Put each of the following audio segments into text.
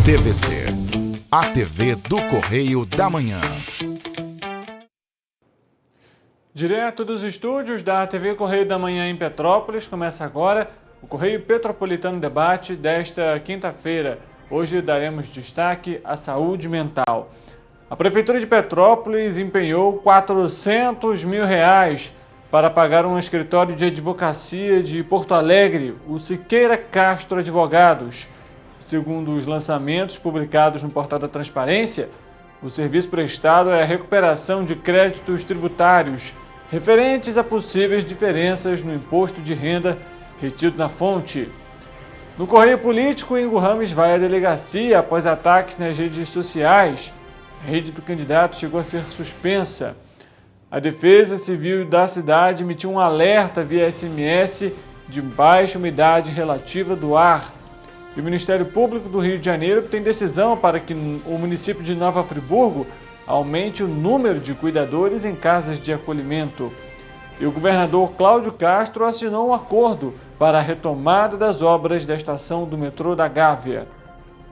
TVC, a TV do Correio da Manhã. Direto dos estúdios da TV Correio da Manhã em Petrópolis, começa agora o Correio Petropolitano Debate desta quinta-feira. Hoje daremos destaque à saúde mental. A Prefeitura de Petrópolis empenhou R$400 mil para pagar um escritório de advocacia de Porto Alegre, o Siqueira Castro Advogados. Segundo os lançamentos publicados no portal da Transparência, o serviço prestado é a recuperação de créditos tributários referentes a possíveis diferenças no imposto de renda retido na fonte. No Correio Político, Ingo Ramos vai à delegacia após ataques nas redes sociais. A rede do candidato chegou a ser suspensa. A Defesa Civil da cidade emitiu um alerta via SMS de baixa umidade relativa do ar. E o Ministério Público do Rio de Janeiro tem decisão para que o município de Nova Friburgo aumente o número de cuidadores em casas de acolhimento. E o governador Cláudio Castro assinou um acordo para a retomada das obras da estação do metrô da Gávea.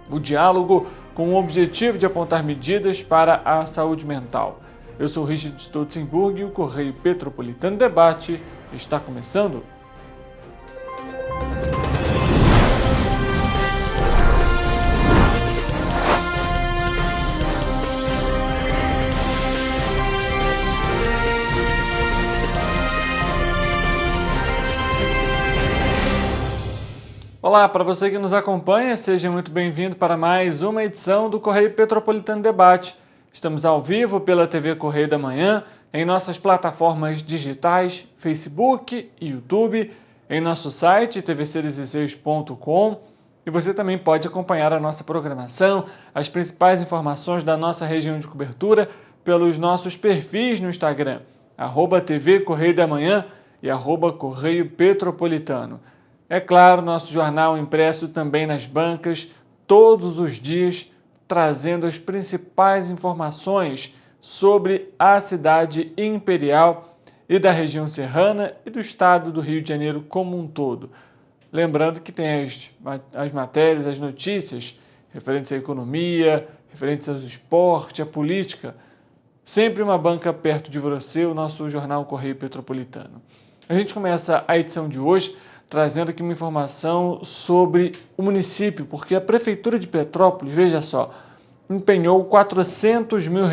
O diálogo com o objetivo de apontar medidas para a saúde mental. Eu sou Richard Stolzenburg e o Correio Petropolitano Debate está começando. Olá, para você que nos acompanha, seja muito bem-vindo para mais uma edição do Correio Petropolitano Debate. Estamos ao vivo pela TV Correio da Manhã, em nossas plataformas digitais, Facebook e YouTube, em nosso site tvc16.com, e você também pode acompanhar a nossa programação, as principais informações da nossa região de cobertura pelos nossos perfis no Instagram, @TV Correio da Manhã e @Correio Petropolitano. É claro, nosso jornal impresso também nas bancas, todos os dias, trazendo as principais informações sobre a cidade imperial e da região serrana e do estado do Rio de Janeiro como um todo. Lembrando que tem as matérias, as notícias referentes à economia, referentes ao esporte, à política. Sempre uma banca perto de você, o nosso jornal Correio Petropolitano. A gente começa a edição de hoje trazendo aqui uma informação sobre o município, porque a Prefeitura de Petrópolis, veja só, empenhou R$400 mil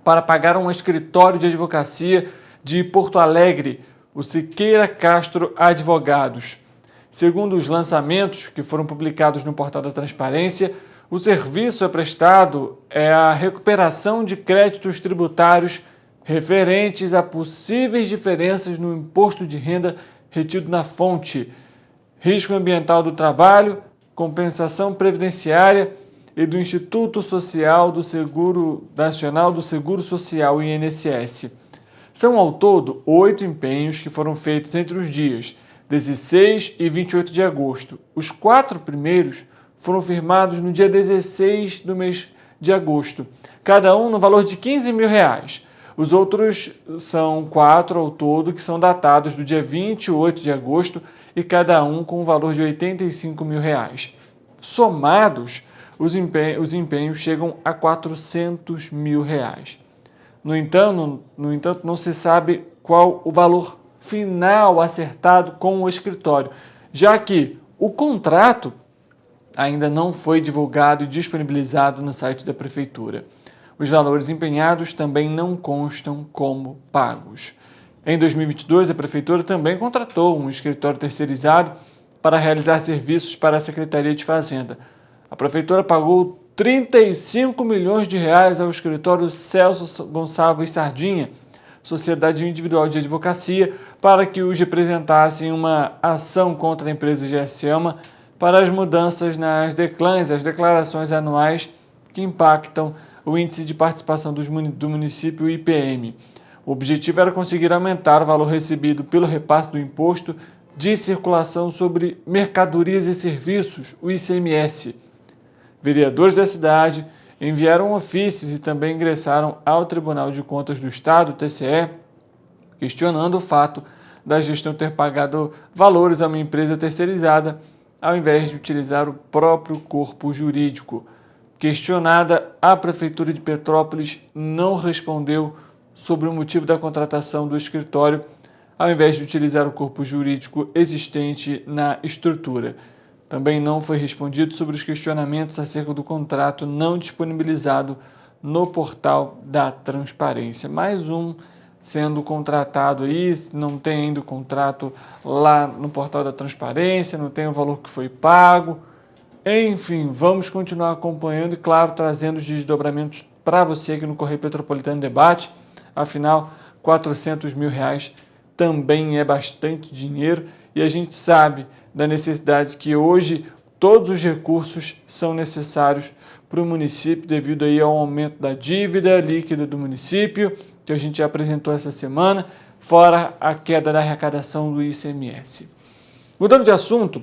para pagar um escritório de advocacia de Porto Alegre, o Siqueira Castro Advogados. Segundo os lançamentos que foram publicados no portal da Transparência, o serviço prestado é a recuperação de créditos tributários referentes a possíveis diferenças no imposto de renda retido na fonte, risco ambiental do trabalho, compensação previdenciária e do Instituto Social do Seguro Nacional do Seguro Social, INSS. São ao todo 8 empenhos que foram feitos entre os dias 16 e 28 de agosto. Os 4 primeiros foram firmados no dia 16 do mês de agosto, cada um no valor de R$15 mil. Os outros são 4 ao todo, que são datados do dia 28 de agosto e cada um com um valor de R$85 mil. Somados, os empenhos chegam a R$400 mil. No entanto, não se sabe qual o valor final acertado com o escritório, já que o contrato ainda não foi divulgado e disponibilizado no site da Prefeitura. Os valores empenhados também não constam como pagos. Em 2022, a Prefeitura também contratou um escritório terceirizado para realizar serviços para a Secretaria de Fazenda. A Prefeitura pagou R$35 milhões ao escritório Celso Gonçalves Sardinha, Sociedade Individual de Advocacia, para que os representasse em uma ação contra a empresa GSELMA para as mudanças nas DECLANs, as declarações anuais que impactam o Índice de Participação do Município, IPM. O objetivo era conseguir aumentar o valor recebido pelo repasse do Imposto de Circulação sobre Mercadorias e Serviços, o ICMS. Vereadores da cidade enviaram ofícios e também ingressaram ao Tribunal de Contas do Estado, TCE, questionando o fato da gestão ter pagado valores a uma empresa terceirizada ao invés de utilizar o próprio corpo jurídico. Questionada, a Prefeitura de Petrópolis não respondeu sobre o motivo da contratação do escritório, ao invés de utilizar o corpo jurídico existente na estrutura. Também não foi respondido sobre os questionamentos acerca do contrato não disponibilizado no portal da transparência. Mais um sendo contratado aí, não tem ainda o contrato lá no portal da transparência, não tem o valor que foi pago. Enfim, vamos continuar acompanhando e, claro, trazendo os desdobramentos para você aqui no Correio Petropolitano Debate. Afinal, R$400 mil também é bastante dinheiro e a gente sabe da necessidade que hoje todos os recursos são necessários para o município devido aí ao aumento da dívida líquida do município, que a gente já apresentou essa semana, fora a queda da arrecadação do ICMS. Mudando de assunto,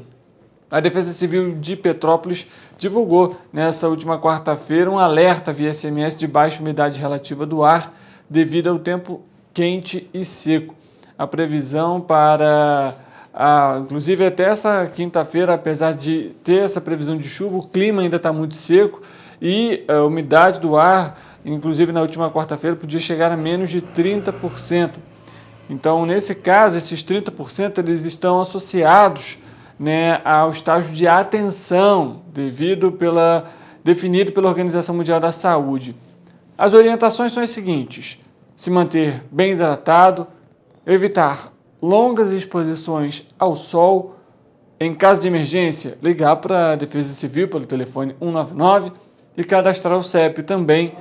a Defesa Civil de Petrópolis divulgou nessa última quarta-feira um alerta via SMS de baixa umidade relativa do ar devido ao tempo quente e seco. A previsão inclusive até essa quinta-feira, apesar de ter essa previsão de chuva, o clima ainda está muito seco e a umidade do ar, inclusive na última quarta-feira, podia chegar a menos de 30%. Então, nesse caso, esses 30% eles estão associados, né, ao estágio de atenção definido pela Organização Mundial da Saúde. As orientações são as seguintes: se manter bem hidratado, evitar longas exposições ao sol, em caso de emergência, ligar para a Defesa Civil pelo telefone 199 e cadastrar o CEP também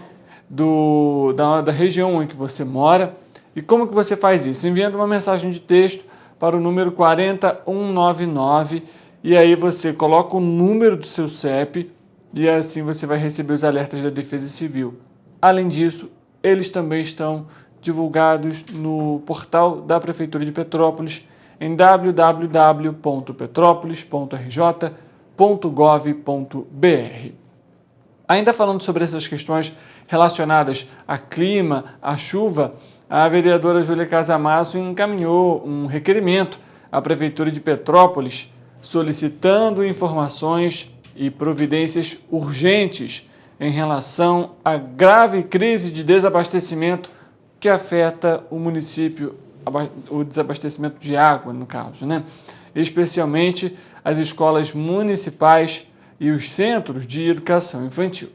da região em que você mora. E como que você faz isso? Enviando uma mensagem de texto para o número 40199 e aí você coloca o número do seu CEP e assim você vai receber os alertas da Defesa Civil. Além disso, eles também estão divulgados no portal da Prefeitura de Petrópolis em www.petropolis.rj.gov.br. Ainda falando sobre essas questões relacionadas a clima, a chuva, a vereadora Júlia Casamasso encaminhou um requerimento à Prefeitura de Petrópolis solicitando informações e providências urgentes em relação à grave crise de desabastecimento que afeta o município, o desabastecimento de água, no caso, né? Especialmente as escolas municipais e os centros de educação infantil.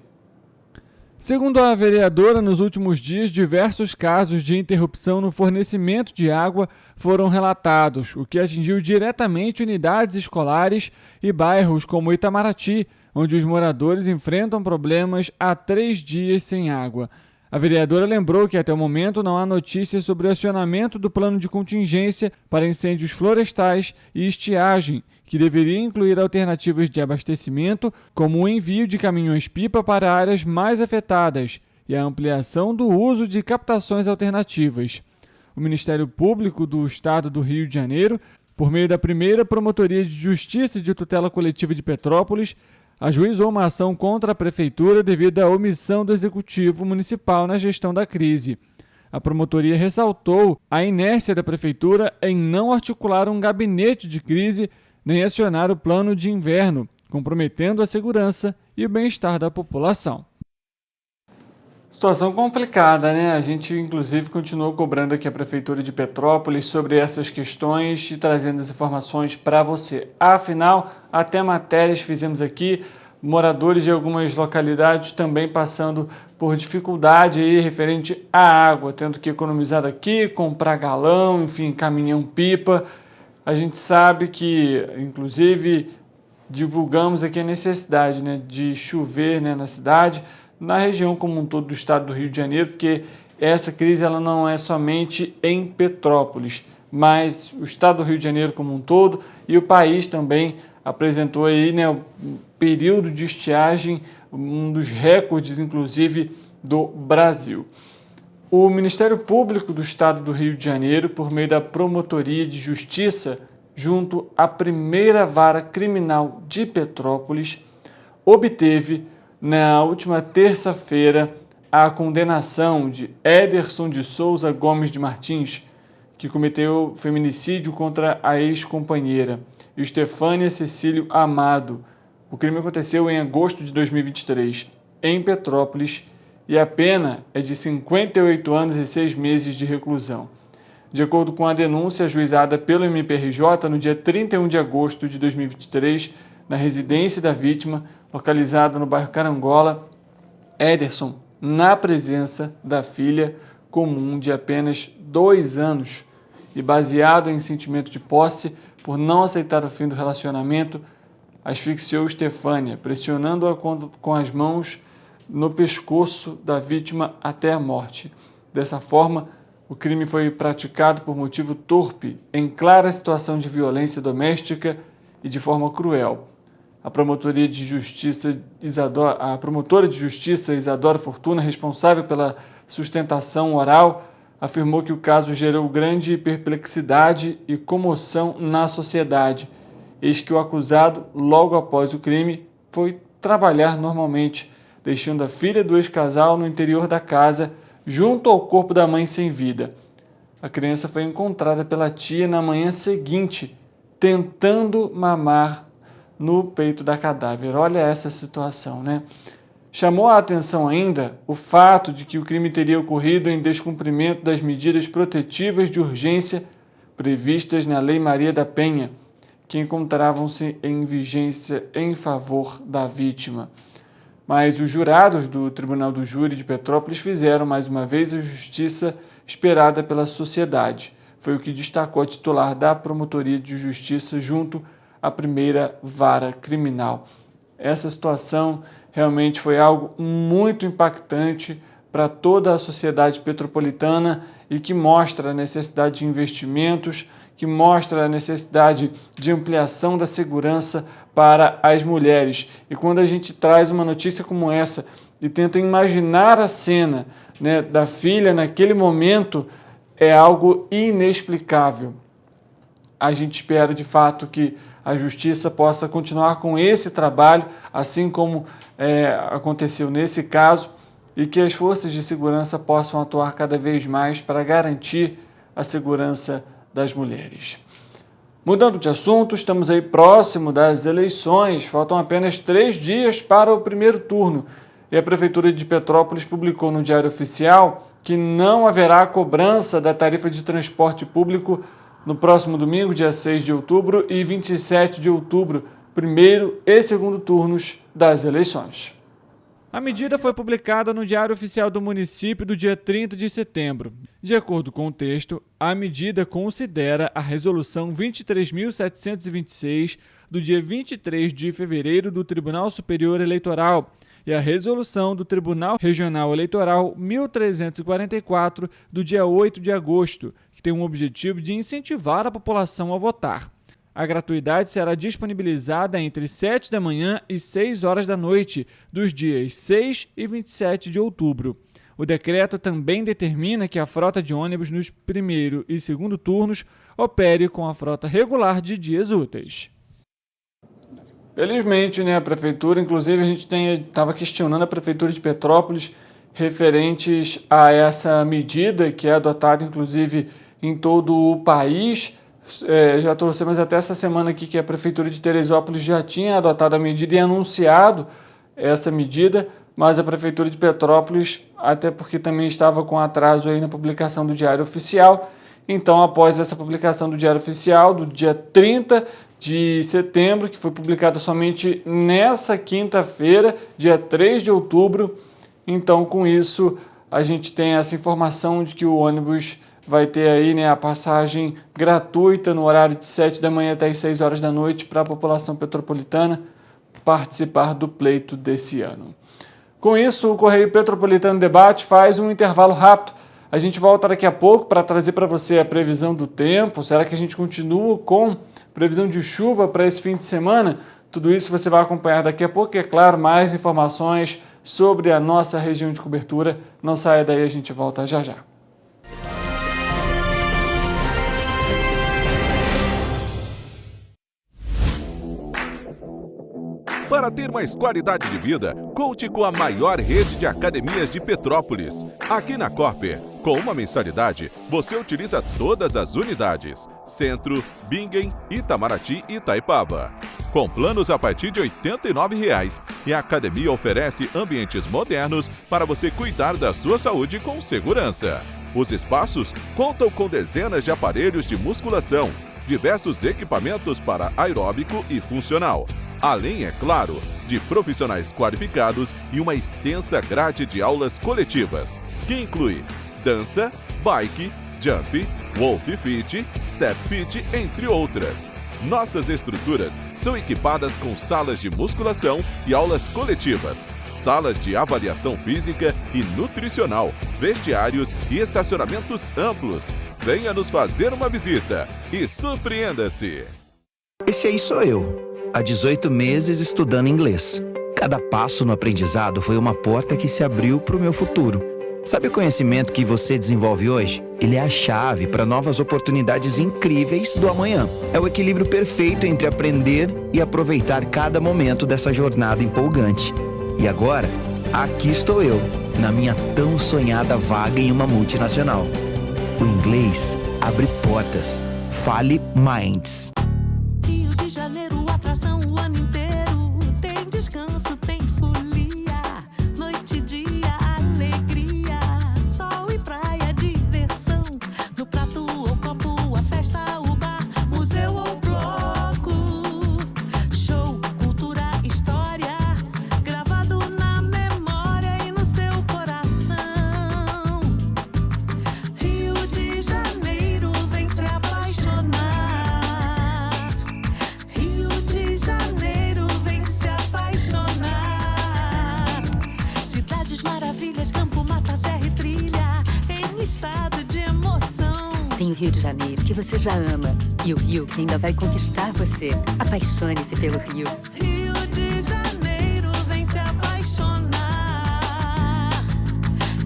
Segundo a vereadora, nos últimos dias, diversos casos de interrupção no fornecimento de água foram relatados, o que atingiu diretamente unidades escolares e bairros como Itamaraty, onde os moradores enfrentam problemas há 3 dias sem água. A vereadora lembrou que até o momento não há notícias sobre o acionamento do plano de contingência para incêndios florestais e estiagem, que deveria incluir alternativas de abastecimento, como o envio de caminhões-pipa para áreas mais afetadas e a ampliação do uso de captações alternativas. O Ministério Público do Estado do Rio de Janeiro, por meio da primeira Promotoria de Justiça e de Tutela Coletiva de Petrópolis, ajuizou uma ação contra a Prefeitura devido à omissão do Executivo Municipal na gestão da crise. A promotoria ressaltou a inércia da Prefeitura em não articular um gabinete de crise nem acionar o plano de inverno, comprometendo a segurança e o bem-estar da população. Situação complicada, né? A gente, inclusive, continuou cobrando aqui a Prefeitura de Petrópolis sobre essas questões e trazendo as informações para você. Afinal, até matérias fizemos aqui, moradores de algumas localidades também passando por dificuldade aí referente à água, tendo que economizar aqui, comprar galão, enfim, caminhão-pipa. A gente sabe que, inclusive, divulgamos aqui a necessidade, né, de chover, né, na cidade, na região como um todo do estado do Rio de Janeiro, porque essa crise ela não é somente em Petrópolis, mas o estado do Rio de Janeiro como um todo e o país também apresentou aí, né, o período de estiagem, um dos recordes, inclusive, do Brasil. O Ministério Público do Estado do Rio de Janeiro, por meio da Promotoria de Justiça, junto à Primeira Vara Criminal de Petrópolis, obteve, na última terça-feira, a condenação de Ederson de Souza Gomes de Martins, que cometeu feminicídio contra a ex-companheira, Estefânia Cecílio Amado. O crime aconteceu em agosto de 2023, em Petrópolis, e a pena é de 58 anos e 6 meses de reclusão. De acordo com a denúncia ajuizada pelo MPRJ, no dia 31 de agosto de 2023, na residência da vítima, localizada no bairro Carangola, Ederson, na presença da filha comum de apenas 2 anos e baseado em sentimento de posse por não aceitar o fim do relacionamento, asfixiou Estefânia, pressionando-a com as mãos no pescoço da vítima até a morte. Dessa forma, o crime foi praticado por motivo torpe, em clara situação de violência doméstica e de forma cruel. A promotora de justiça Isadora Fortuna, responsável pela sustentação oral, afirmou que o caso gerou grande perplexidade e comoção na sociedade, eis que o acusado, logo após o crime, foi trabalhar normalmente, deixando a filha do ex-casal no interior da casa, junto ao corpo da mãe sem vida. A criança foi encontrada pela tia na manhã seguinte, tentando mamar no peito da cadáver. Olha essa situação, né? Chamou a atenção ainda o fato de que o crime teria ocorrido em descumprimento das medidas protetivas de urgência previstas na Lei Maria da Penha, que encontravam-se em vigência em favor da vítima. Mas os jurados do Tribunal do Júri de Petrópolis fizeram, mais uma vez, a justiça esperada pela sociedade. Foi o que destacou a titular da Promotoria de Justiça junto à primeira vara criminal. Essa situação realmente foi algo muito impactante para toda a sociedade petropolitana e que mostra a necessidade de investimentos, que mostra a necessidade de ampliação da segurança para as mulheres. E quando a gente traz uma notícia como essa e tenta imaginar a cena, né, da filha naquele momento, é algo inexplicável. A gente espera de fato que a justiça possa continuar com esse trabalho, assim como aconteceu nesse caso, e que as forças de segurança possam atuar cada vez mais para garantir a segurança das mulheres. Mudando de assunto, estamos aí próximo das eleições, faltam apenas 3 dias para o primeiro turno, e a Prefeitura de Petrópolis publicou no Diário Oficial que não haverá cobrança da tarifa de transporte público no próximo domingo, dia 6 de outubro e 27 de outubro, primeiro e segundo turnos das eleições. A medida foi publicada no Diário Oficial do Município do dia 30 de setembro. De acordo com o texto, a medida considera a Resolução 23.726 do dia 23 de fevereiro do Tribunal Superior Eleitoral e a Resolução do Tribunal Regional Eleitoral 1344 do dia 8 de agosto, que tem o objetivo de incentivar a população a votar. A gratuidade será disponibilizada entre 7 da manhã e 6 horas da noite, dos dias 6 e 27 de outubro. O decreto também determina que a frota de ônibus nos primeiro e segundo turnos opere com a frota regular de dias úteis. Felizmente, né, a Prefeitura, inclusive a gente estava questionando a Prefeitura de Petrópolis referentes a essa medida que é adotada, inclusive, em todo o país. Já trouxemos até essa semana aqui que a Prefeitura de Teresópolis já tinha adotado a medida e anunciado essa medida, mas a Prefeitura de Petrópolis, até porque também estava com atraso aí na publicação do Diário Oficial, então após essa publicação do Diário Oficial, do dia 30 de setembro, que foi publicada somente nessa quinta-feira, dia 3 de outubro, então com isso a gente tem essa informação de que o ônibus vai ter aí, né, a passagem gratuita no horário de 7 da manhã até as 6 horas da noite para a população petropolitana participar do pleito desse ano. Com isso, o Correio Petropolitano Debate faz um intervalo rápido. A gente volta daqui a pouco para trazer para você a previsão do tempo. Será que a gente continua com previsão de chuva para esse fim de semana? Tudo isso você vai acompanhar daqui a pouco e, é claro, mais informações sobre a nossa região de cobertura. Não saia daí, a gente volta já já. Para ter mais qualidade de vida, conte com a maior rede de academias de Petrópolis. Aqui na Cooper, com uma mensalidade, você utiliza todas as unidades: Centro, Bingen, Itamaraty e Itaipava. Com planos a partir de R$ 89,00, e a academia oferece ambientes modernos para você cuidar da sua saúde com segurança. Os espaços contam com dezenas de aparelhos de musculação, diversos equipamentos para aeróbico e funcional, além, é claro, de profissionais qualificados e uma extensa grade de aulas coletivas, que inclui dança, bike, jump, wolf fit, step fit, entre outras. Nossas estruturas são equipadas com salas de musculação e aulas coletivas, salas de avaliação física e nutricional, vestiários e estacionamentos amplos. Venha nos fazer uma visita e surpreenda-se! Esse aí sou eu, há 18 meses estudando inglês. Cada passo no aprendizado foi uma porta que se abriu para o meu futuro. Sabe o conhecimento que você desenvolve hoje? Ele é a chave para novas oportunidades incríveis do amanhã. É o equilíbrio perfeito entre aprender e aproveitar cada momento dessa jornada empolgante. E agora, aqui estou eu, na minha tão sonhada vaga em uma multinacional. O inglês abre portas. Fale Minds. Rio de Janeiro, atração o ano inteiro. Tem descanso, tem folia. Noite e dia, alegria. Sol e praia, diversão. No prato ou copo, a festa, o bar, museu ou bloco. Show, cultura, história. Gravado na memória e no seu coração. Rio de Janeiro, vem se apaixonar. Rio de Janeiro, vem se apaixonar. Cidades maravilhas, campo, mata, serra e trilha, em estado de emoção. Tem o Rio de Janeiro, que você já ama, e o Rio, que ainda vai conquistar você. Apaixone-se pelo Rio. Rio de Janeiro, vem se apaixonar.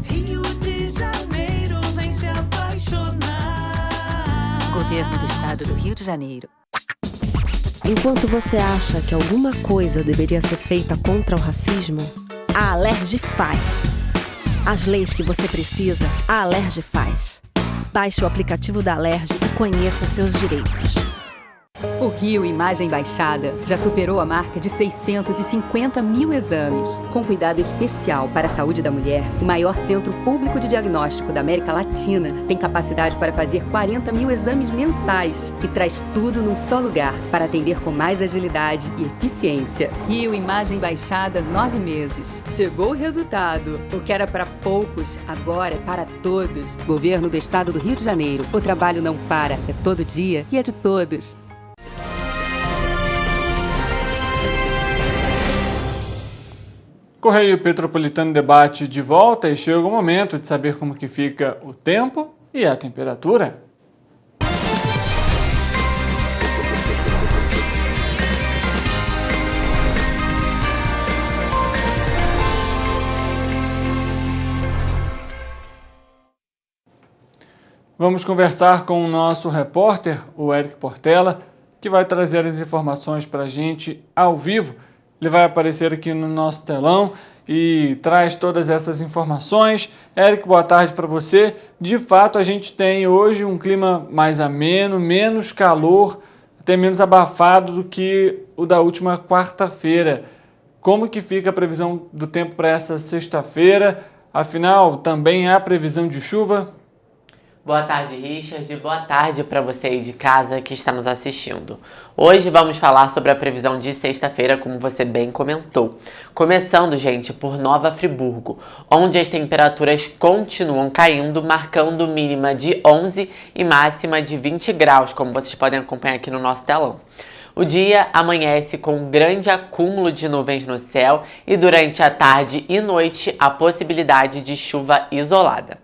Rio de Janeiro, vem se apaixonar. Governo do Estado do Rio de Janeiro. Enquanto você acha que alguma coisa deveria ser feita contra o racismo, a Alerj faz. As leis que você precisa, a Alerj faz. Baixe o aplicativo da Alerj e conheça seus direitos. O Rio Imagem Baixada já superou a marca de 650 mil exames. Com cuidado especial para a saúde da mulher, o maior centro público de diagnóstico da América Latina tem capacidade para fazer 40 mil exames mensais e traz tudo num só lugar para atender com mais agilidade e eficiência. Rio Imagem Baixada, 9 meses. Chegou o resultado. O que era para poucos, agora é para todos. Governo do Estado do Rio de Janeiro. O trabalho não para, é todo dia e é de todos. Correio Petropolitano Debate de volta e chega o momento de saber como que fica o tempo e a temperatura. Vamos conversar com o nosso repórter, o Eric Portela, que vai trazer as informações para a gente ao vivo. Ele vai aparecer aqui no nosso telão e traz todas essas informações. Eric, boa tarde para você. De fato, a gente tem hoje um clima mais ameno, menos calor, até menos abafado do que o da última quarta-feira. Como que fica a previsão do tempo para essa sexta-feira? Afinal, também há previsão de chuva? Boa tarde, Richard. Boa tarde para você aí de casa que está nos assistindo. Hoje vamos falar sobre a previsão de sexta-feira, como você bem comentou. Começando, gente, por Nova Friburgo, onde as temperaturas continuam caindo, marcando mínima de 11 e máxima de 20 graus, como vocês podem acompanhar aqui no nosso telão. O dia amanhece com um grande acúmulo de nuvens no céu e durante a tarde e noite a possibilidade de chuva isolada.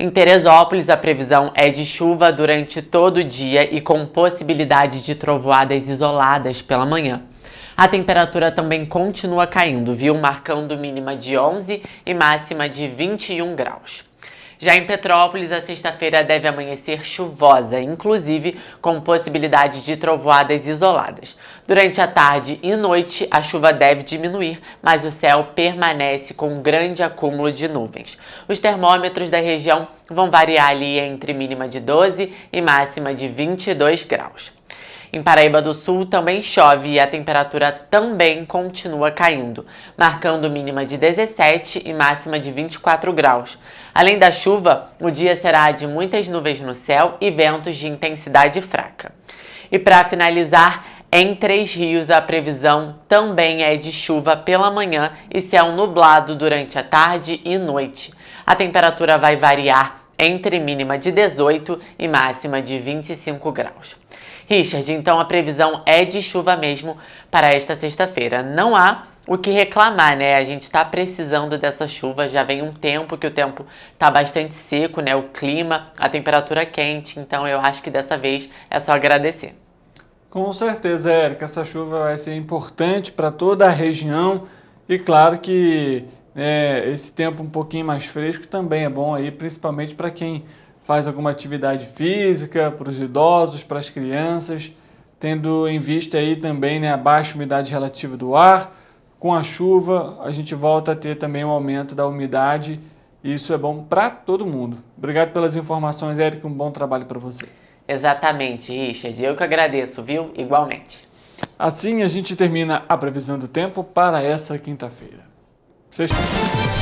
Em Teresópolis, a previsão é de chuva durante todo o dia e com possibilidade de trovoadas isoladas pela manhã. A temperatura também continua caindo, viu? Marcando mínima de 11 e máxima de 21 graus. Já em Petrópolis, a sexta-feira deve amanhecer chuvosa, inclusive com possibilidade de trovoadas isoladas. Durante a tarde e noite, a chuva deve diminuir, mas o céu permanece com um grande acúmulo de nuvens. Os termômetros da região vão variar ali entre mínima de 12 e máxima de 22 graus. Em Paraíba do Sul também chove e a temperatura também continua caindo, marcando mínima de 17 e máxima de 24 graus. Além da chuva, o dia será de muitas nuvens no céu e ventos de intensidade fraca. E para finalizar, em Três Rios a previsão também é de chuva pela manhã e céu nublado durante a tarde e noite. A temperatura vai variar entre mínima de 18 e máxima de 25 graus. Richard, então a previsão é de chuva mesmo para esta sexta-feira. Não há o que reclamar, né? A gente está precisando dessa chuva, já vem um tempo que o tempo está bastante seco, né? O clima, a temperatura quente, então eu acho que dessa vez é só agradecer. Com certeza, Érica, essa chuva vai ser importante para toda a região e claro que esse tempo um pouquinho mais fresco também é bom aí, principalmente para quem faz alguma atividade física, para os idosos, para as crianças, tendo em vista aí também, né, a baixa umidade relativa do ar. Com a chuva, a gente volta a ter também um aumento da umidade e isso é bom para todo mundo. Obrigado pelas informações, Érica, um bom trabalho para você. Exatamente, Richard. Eu que agradeço, viu? Igualmente. Assim a gente termina a previsão do tempo para essa quinta-feira. Sexta-feira.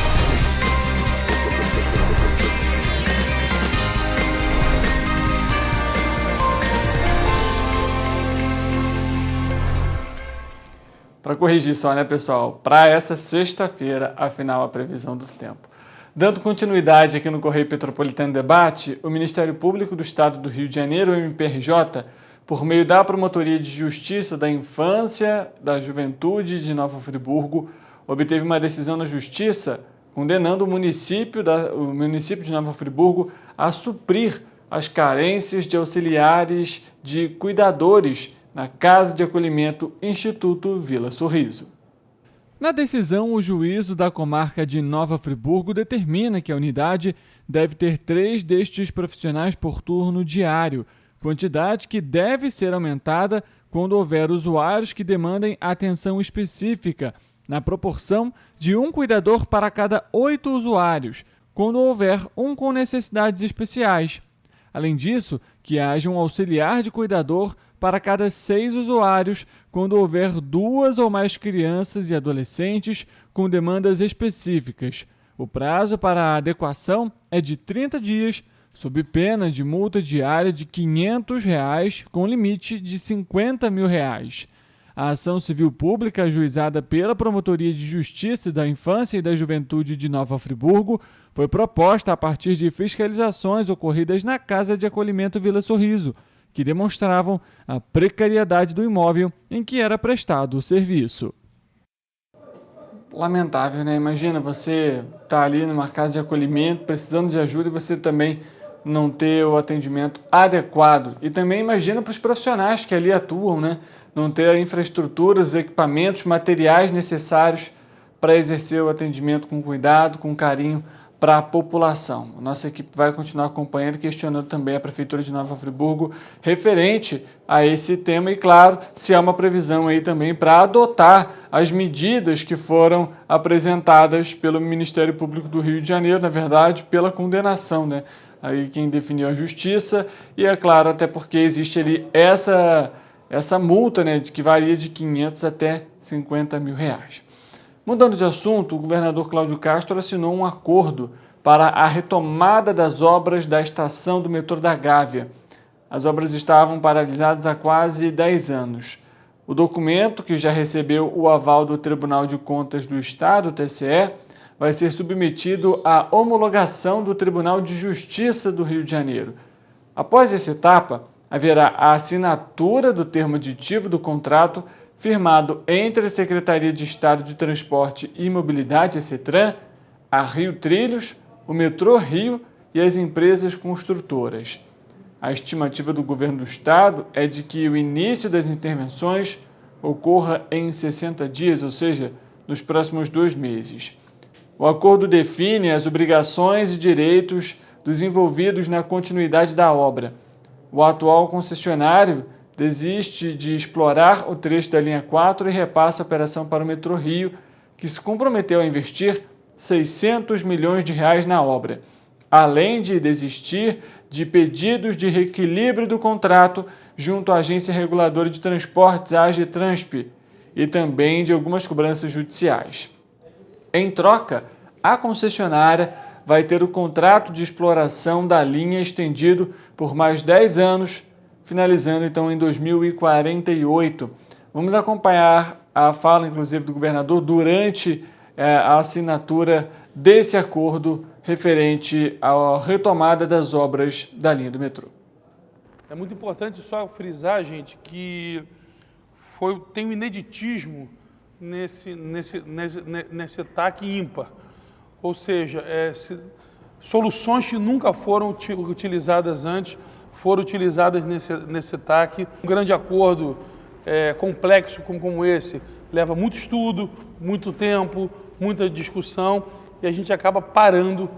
Para corrigir só, né, pessoal? Para essa sexta-feira, afinal, a previsão do tempo. Dando continuidade aqui no Correio Petropolitano Debate, o Ministério Público do Estado do Rio de Janeiro, o MPRJ, por meio da Promotoria de Justiça da Infância, da Juventude de Nova Friburgo, obteve uma decisão na Justiça condenando o município de Nova Friburgo a suprir as carências de auxiliares de cuidadores na Casa de Acolhimento Instituto Vila Sorriso. Na decisão, o juízo da comarca de Nova Friburgo determina que a unidade deve ter 3 destes profissionais por turno diário, quantidade que deve ser aumentada quando houver usuários que demandem atenção específica, na proporção de 1 cuidador para cada 8 usuários, quando houver um com necessidades especiais. Além disso, que haja um auxiliar de cuidador para cada 6 usuários, quando houver 2 ou mais crianças e adolescentes com demandas específicas. O prazo para a adequação é de 30 dias, sob pena de multa diária de R$ 500, com limite de R$ 50 mil. A ação civil pública, ajuizada pela Promotoria de Justiça da Infância e da Juventude de Nova Friburgo, foi proposta a partir de fiscalizações ocorridas na Casa de Acolhimento Vila Sorriso, que demonstravam a precariedade do imóvel em que era prestado o serviço. Lamentável, né? Imagina você estar ali numa casa de acolhimento, precisando de ajuda e você também não ter o atendimento adequado. E também imagina para os profissionais que ali atuam, né? Não ter a infraestrutura, os equipamentos, materiais necessários para exercer o atendimento com cuidado, com carinho para a população. Nossa equipe vai continuar acompanhando e questionando também a Prefeitura de Nova Friburgo referente a esse tema e, claro, se há uma previsão aí também para adotar as medidas que foram apresentadas pelo Ministério Público do Rio de Janeiro, na verdade, pela condenação, né? Aí quem definiu a justiça e, é claro, até porque existe ali essa multa, né, que varia de 500 até 50 mil reais. Mudando de assunto, o governador Cláudio Castro assinou um acordo para a retomada das obras da estação do metrô da Gávea. As obras estavam paralisadas há quase 10 anos. O documento, que já recebeu o aval do Tribunal de Contas do Estado, TCE, vai ser submetido à homologação do Tribunal de Justiça do Rio de Janeiro. Após essa etapa, haverá a assinatura do termo aditivo do contrato firmado entre a Secretaria de Estado de Transporte e Mobilidade, a CETRAN, a Rio Trilhos, o Metrô Rio e as empresas construtoras. A estimativa do governo do Estado é de que o início das intervenções ocorra em 60 dias, ou seja, nos próximos 2 meses. O acordo define as obrigações e direitos dos envolvidos na continuidade da obra. O atual concessionário desiste de explorar o trecho da linha 4 e repassa a operação para o Metrô Rio, que se comprometeu a investir 600 milhões de reais na obra, além de desistir de pedidos de reequilíbrio do contrato junto à Agência Reguladora de Transportes, a AGETRANSP, e também de algumas cobranças judiciais. Em troca, a concessionária vai ter o contrato de exploração da linha estendido por mais 10 anos, finalizando então em 2048. Vamos acompanhar a fala, inclusive, do governador durante a assinatura desse acordo referente à retomada das obras da linha do metrô. É muito importante só frisar, gente, que tem um ineditismo nesse TAC ímpar. Ou seja, soluções que nunca foram utilizadas antes foram utilizadas nesse TAC. Um grande acordo complexo como esse leva muito estudo, muito tempo, muita discussão e a gente acaba parando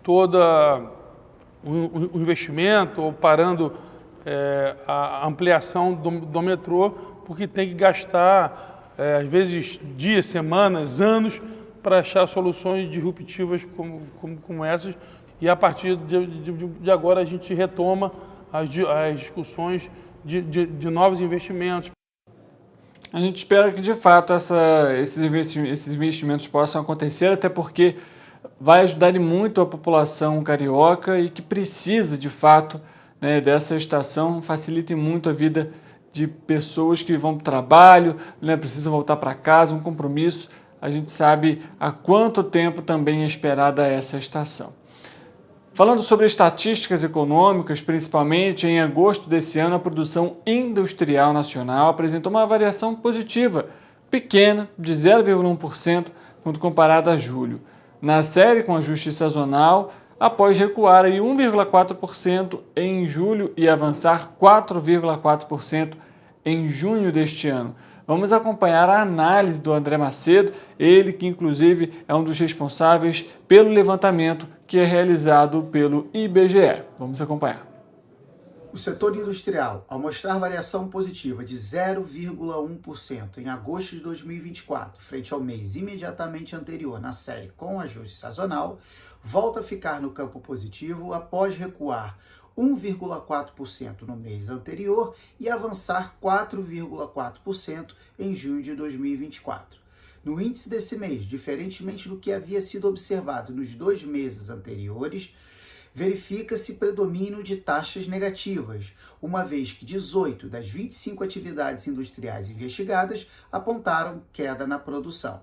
todo o investimento ou parando a ampliação do metrô, porque tem que gastar, às vezes, dias, semanas, anos para achar soluções disruptivas como essas. E a partir de agora a gente retoma as discussões de novos investimentos. A gente espera que, de fato, esses investimentos possam acontecer, até porque vai ajudar muito a população carioca e que precisa, de fato, né, dessa estação, facilite muito a vida de pessoas que vão para o trabalho, né, precisam voltar para casa, um compromisso. A gente sabe há quanto tempo também é esperada essa estação. Falando sobre estatísticas econômicas, principalmente em agosto desse ano, a produção industrial nacional apresentou uma variação positiva, pequena, de 0,1%, quando comparado a julho. Na série com ajuste sazonal, após recuar 1,4% em julho e avançar 4,4% em junho deste ano. Vamos acompanhar a análise do André Macedo, ele que inclusive é um dos responsáveis pelo levantamento que é realizado pelo IBGE. Vamos acompanhar. O setor industrial, ao mostrar variação positiva de 0,1% em agosto de 2024, frente ao mês imediatamente anterior na série com ajuste sazonal, volta a ficar no campo positivo após recuar 1,4% no mês anterior e avançar 4,4% em junho de 2024. No índice desse mês, diferentemente do que havia sido observado nos 2 meses anteriores, verifica-se predomínio de taxas negativas, uma vez que 18 das 25 atividades industriais investigadas apontaram queda na produção.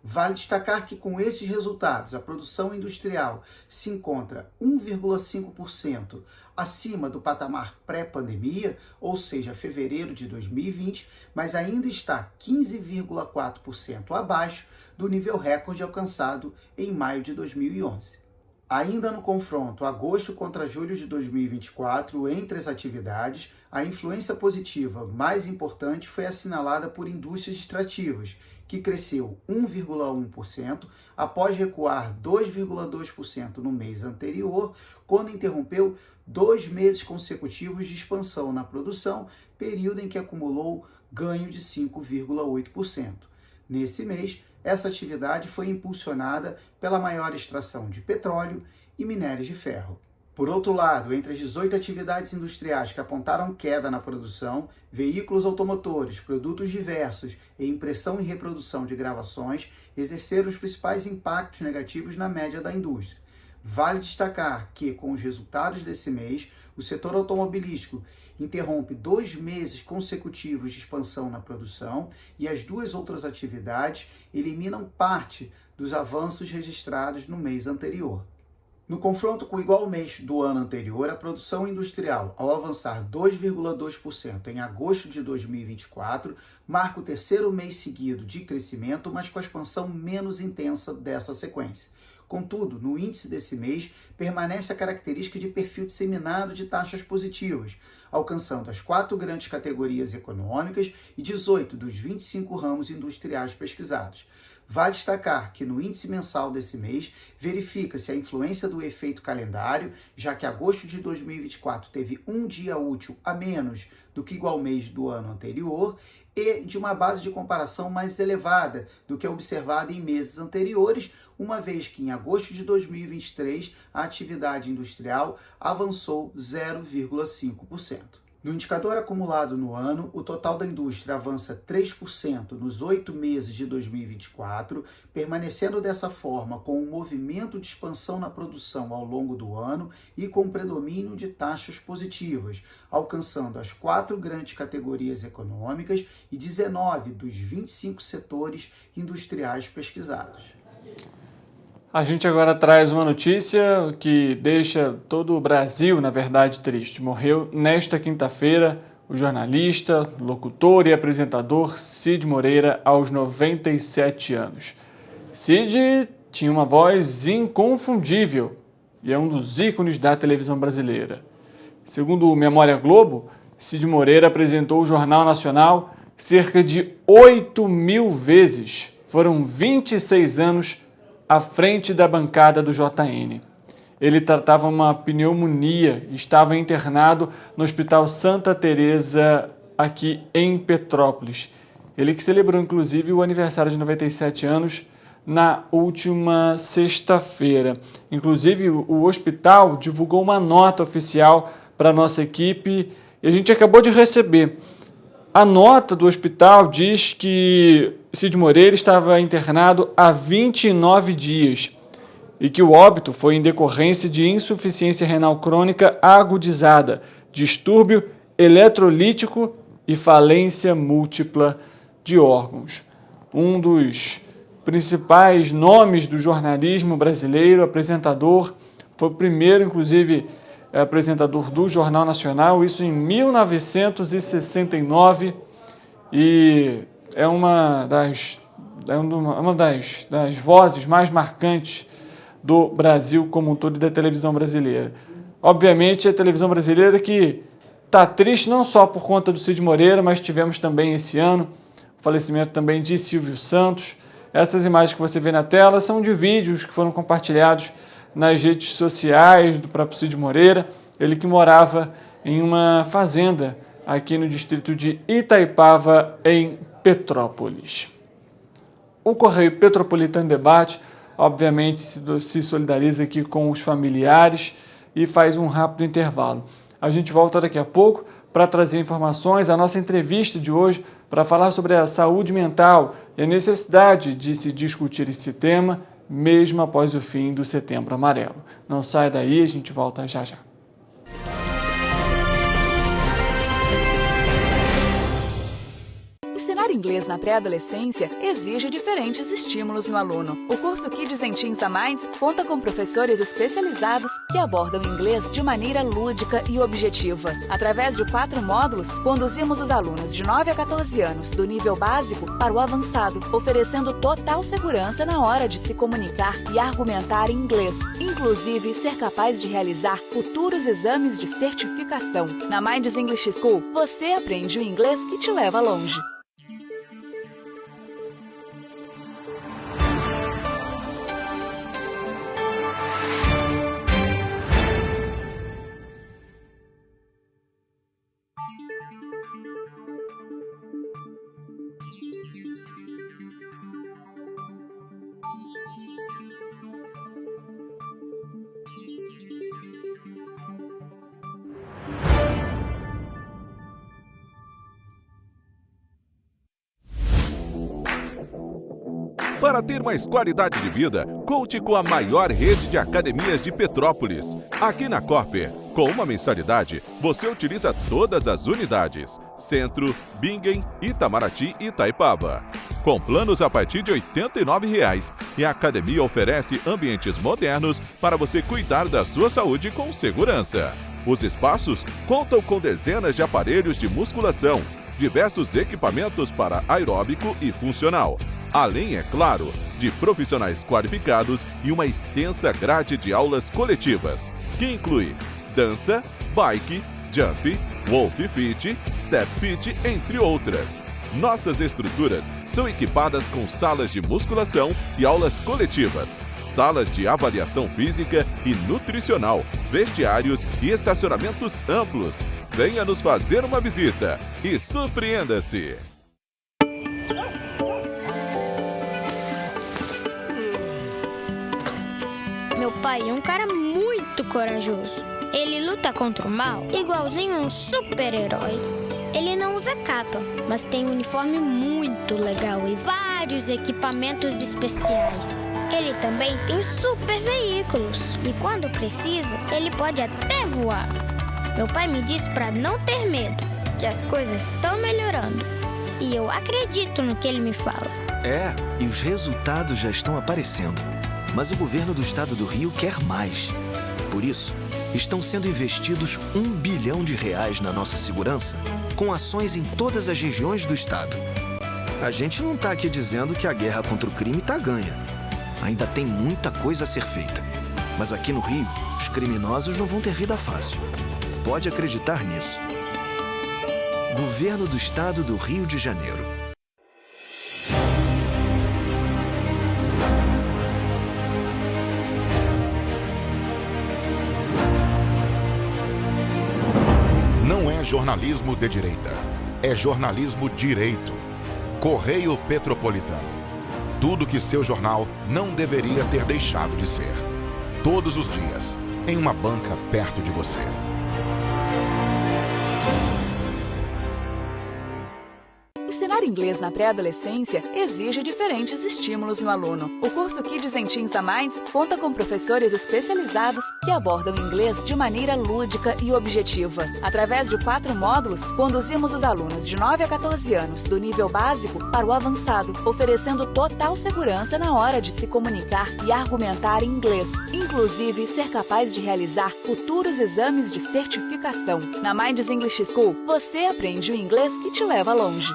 Vale destacar que com esses resultados, a produção industrial se encontra 1,5% acima do patamar pré-pandemia, ou seja, fevereiro de 2020, mas ainda está 15,4% abaixo do nível recorde alcançado em maio de 2011. Ainda no confronto agosto contra julho de 2024, entre as atividades, a influência positiva mais importante foi assinalada por indústrias extrativas, que cresceu 1,1% após recuar 2,2% no mês anterior, quando interrompeu 2 meses consecutivos de expansão na produção, período em que acumulou ganho de 5,8%. Nesse mês, essa atividade foi impulsionada pela maior extração de petróleo e minérios de ferro. Por outro lado, entre as 18 atividades industriais que apontaram queda na produção, veículos automotores, produtos diversos e impressão e reprodução de gravações exerceram os principais impactos negativos na média da indústria. Vale destacar que, com os resultados desse mês, o setor automobilístico interrompe 2 meses consecutivos de expansão na produção e as 2 outras atividades eliminam parte dos avanços registrados no mês anterior. No confronto com o igual mês do ano anterior, a produção industrial, ao avançar 2,2% em agosto de 2024, marca o 3º mês seguido de crescimento, mas com a expansão menos intensa dessa sequência. Contudo, no índice desse mês, permanece a característica de perfil disseminado de taxas positivas, alcançando as 4 grandes categorias econômicas e 18 dos 25 ramos industriais pesquisados. Vale destacar que no índice mensal desse mês verifica-se a influência do efeito calendário, já que agosto de 2024 teve um dia útil a menos do que igual mês do ano anterior e de uma base de comparação mais elevada do que a observada em meses anteriores, uma vez que em agosto de 2023 a atividade industrial avançou 0,5%. No indicador acumulado no ano, o total da indústria avança 3% nos 8 meses de 2024, permanecendo dessa forma com um movimento de expansão na produção ao longo do ano e com predomínio de taxas positivas, alcançando as 4 grandes categorias econômicas e 19 dos 25 setores industriais pesquisados. A gente agora traz uma notícia que deixa todo o Brasil, na verdade, triste. Morreu nesta quinta-feira o jornalista, locutor e apresentador Cid Moreira, aos 97 anos. Cid tinha uma voz inconfundível e é um dos ícones da televisão brasileira. Segundo o Memória Globo, Cid Moreira apresentou o Jornal Nacional cerca de 8.000 vezes. Foram 26 anos à frente da bancada do JN. Ele tratava uma pneumonia e estava internado no Hospital Santa Teresa, aqui em Petrópolis. Ele que celebrou, inclusive, o aniversário de 97 anos na última sexta-feira. Inclusive, o hospital divulgou uma nota oficial para a nossa equipe e a gente acabou de receber. A nota do hospital diz que Cid Moreira estava internado há 29 dias e que o óbito foi em decorrência de insuficiência renal crônica agudizada, distúrbio eletrolítico e falência múltipla de órgãos. Um dos principais nomes do jornalismo brasileiro, apresentador, foi o primeiro, inclusive, apresentador do Jornal Nacional, isso em 1969, e é uma das vozes mais marcantes do Brasil como um todo e da televisão brasileira. Obviamente, a televisão brasileira que está triste não só por conta do Cid Moreira, mas tivemos também esse ano o falecimento também de Silvio Santos. Essas imagens que você vê na tela são de vídeos que foram compartilhados nas redes sociais do próprio Cid Moreira, ele que morava em uma fazenda aqui no distrito de Itaipava, em Petrópolis. O Correio Petropolitano Debate, obviamente, se solidariza aqui com os familiares e faz um rápido intervalo. A gente volta daqui a pouco para trazer informações, a nossa entrevista de hoje, para falar sobre a saúde mental e a necessidade de se discutir esse tema, mesmo após o fim do Setembro Amarelo. Não sai daí, a gente volta já já. Ensinar inglês na pré-adolescência exige diferentes estímulos no aluno. O curso Kids and Teens a Mais conta com professores especializados que abordam inglês de maneira lúdica e objetiva. Através de 4 módulos, conduzimos os alunos de 9 a 14 anos do nível básico para o avançado, oferecendo total segurança na hora de se comunicar e argumentar em inglês, inclusive ser capaz de realizar futuros exames de certificação. Na Minds English School, você aprende o inglês que te leva longe. Para ter mais qualidade de vida, conte com a maior rede de academias de Petrópolis. Aqui na Copper, com uma mensalidade, você utiliza todas as unidades: Centro, Bingen, Itamaraty e Itaipava. Com planos a partir de R$ 89,00, e a academia oferece ambientes modernos para você cuidar da sua saúde com segurança. Os espaços contam com dezenas de aparelhos de musculação, diversos equipamentos para aeróbico e funcional, além, é claro, de profissionais qualificados e uma extensa grade de aulas coletivas, que inclui dança, bike, jump, Wolf Fit, Step Fit, entre outras. Nossas estruturas são equipadas com salas de musculação e aulas coletivas, salas de avaliação física e nutricional, vestiários e estacionamentos amplos. Venha nos fazer uma visita e surpreenda-se! Meu pai é um cara muito corajoso. Ele luta contra o mal igualzinho um super-herói. Ele não usa capa, mas tem um uniforme muito legal e vários equipamentos especiais. Ele também tem super veículos e quando precisa, ele pode até voar. Meu pai me disse para não ter medo, que as coisas estão melhorando. E eu acredito no que ele me fala. É, e os resultados já estão aparecendo. Mas o governo do estado do Rio quer mais. Por isso, estão sendo investidos R$ 1 bilhão na nossa segurança, com ações em todas as regiões do estado. A gente não está aqui dizendo que a guerra contra o crime está ganha. Ainda tem muita coisa a ser feita. Mas aqui no Rio, os criminosos não vão ter vida fácil. Pode acreditar nisso. Governo do Estado do Rio de Janeiro. Não é jornalismo de direita, é jornalismo direito. Correio Petropolitano. Tudo que seu jornal não deveria ter deixado de ser. Todos os dias, em uma banca perto de você. Ensinar inglês na pré-adolescência exige diferentes estímulos no aluno. O curso Kids and Teens a Mais conta com professores especializados que abordam inglês de maneira lúdica e objetiva. Através de 4 módulos, conduzimos os alunos de 9 a 14 anos do nível básico para o avançado, oferecendo total segurança na hora de se comunicar e argumentar em inglês, inclusive ser capaz de realizar futuros exames de certificação. Na Minds English School, você aprende o inglês que te leva longe.